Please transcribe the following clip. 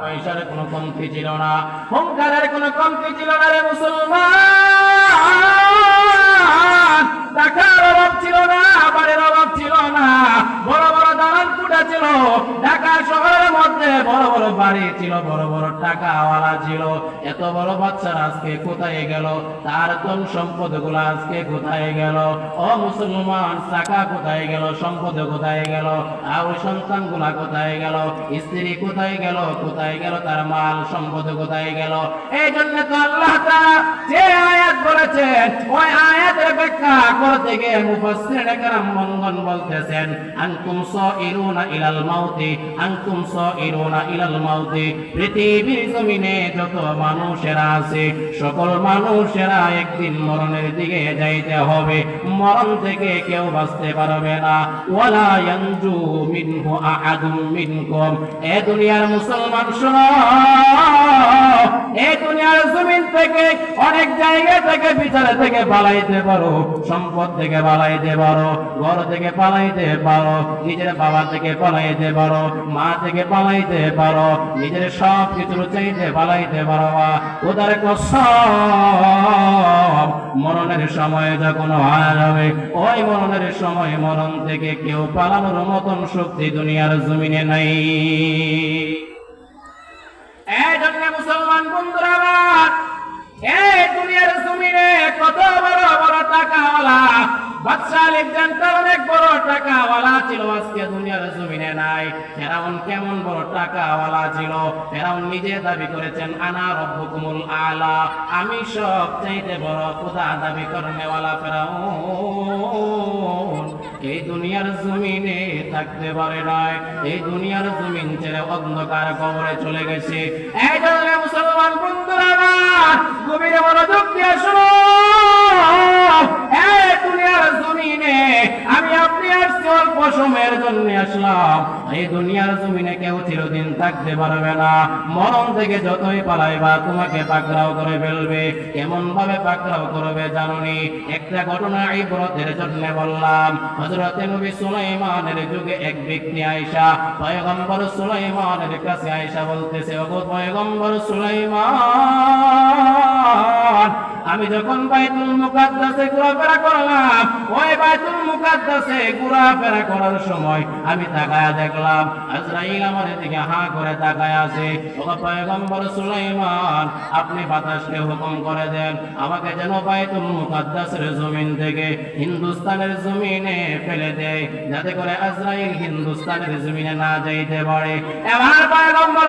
পয়সার কোনো কমতি ছিল না, সংসারের কোনো কমতি ছিল না রে মুসলমান। টাকার অভাব ছিল না, বাড়ির অভাব ছিল না, বড় বড় দালান কুঠা ছিল, ঢাকা শহরের মধ্যে বড় বড় বাড়ি ছিল, বড় বড় টাকাওয়ালা ছিল। এত বড় বাচ্চারা আজকে কোথায় গেল? তার ধন সম্পদ গুলো আজকে কোথায় গেল? ও মুসলমান, টাকা কোথায় গেল? সম্পদ কোথায় গেল? আর সন্তান গুলা কোথায় গেল? স্ত্রী কোথায় গেল? কোথায় গেল তার মাল সম্পদ? কোথায় গেল? এই জন্য তো আল্লাহ তাআলা যে আয়াত বলেছেন, ওই আয়াতের ব্যাখ্যা করতে গিয়ে মুফাসসিরিনে কেরামগণ বলতেছেন, আনতুম সাইরুনা ইলাল মাউতি, আনতুম সাইরুনা ইলাল মাউতি। পৃথিবীর জমিনে যত মানুষেরা আছে, সকল মানুষেরা একদিন মরণের দিকে যাইতে হবে। মরণ থেকে কেউ বাঁচতে পারবে না। ওয়ালা ইয়ানজু মিনহু আহাদুম মিনকুম। এ দুনিয়ার মুসলমান শোনো, এই দুনিয়ার জমিন থেকে অনেক জায়গা থেকে বিচারে থেকে পালাইতে পারো, সম্পদ থেকে পালাইতে পারো, ঘর থেকে পালাইতে পারো, নিজের বাবা থেকে পালাইতে পারো, মা থেকে পালাইতে পারো, নিজের সব কিছুর চাইতে পালাইতে পারো। ওদের কসম, মরণের সময় যখন হয়ে যাবে, ওই মরণের সময় মরণ থেকে কেউ পালানোর মতন শক্তি দুনিয়ার জমিনে নাই। এই জন্য মুসলমান বন্ধুরা আমার, এই দুনিয়ার জমিনে কত বড় বড় টাকাওয়ালা বাদশা আলেকজান্ডার অনেক বড় টাকাওয়ালা ছিল, আজকে দুনিয়ার জমিনে নাই। ফেরাউন কেমন বড় টাকাওয়ালা ছিল! ফেরাউন নিজে দাবি করেছেন, আনা রব্বুকুমুল আলা, আমি সব চাইতে বড় খোদা দাবি করনেওয়ালা ফেরাউন এই দুনিয়ার জমিনে থাকতে পারে নাই। এই দুনিয়ার জমিন ছেড়ে অন্ধকার কবরে চলে গেছে। এই জন্য মুসলমান বন্ধুরা আমার, গভীরে মনোযোগ দিয়ে শুনো, এই দুনিয়ার জমিনে আমি আপনি আসছি অল্প সময়ের জন্য আসলাম। এই দুনিয়ার জমিনে কেউ চিরদিন থাকতে পারবে না। মরণ থেকে যতই পালাইবা তোমাকে পাকড়াও করে ফেলবে। কেমন ভাবে পাকড়াও করবে জানোনি? একটা ঘটনা ইবরতের জন্য বললাম। হযরত নবী সুলাইমানের যুগে এক ব্যক্তি আয়েশা, পয়গম্বর সুলাইমানের কাছে আয়েশা বলতেছে, ওগো পয়গম্বর সুলাইমান, আমি যখন বাইতুল মুকাদ্দাসে ঘোরাফেরা করলাম, ওই বাইতুল মুকাদ্দাসে ঘোরাফেরা করার সময় আমি তাকায়া দেখলাম আজরাইল আমার দিকে হাঁ করে তাকায় আছে। ওগো পয়গম্বর সুলাইমান, আপনি বাতাসকে হুকুম করে দেন আমাকে যেন বাইতুল মুকাদ্দাসের জমিন থেকে হিন্দুস্তানের জমিনে ফেলে দেয়, যাতে করে আজরাইল হিন্দুস্তানের জমিনে না যাইতে পারে। এবার পয়গম্বর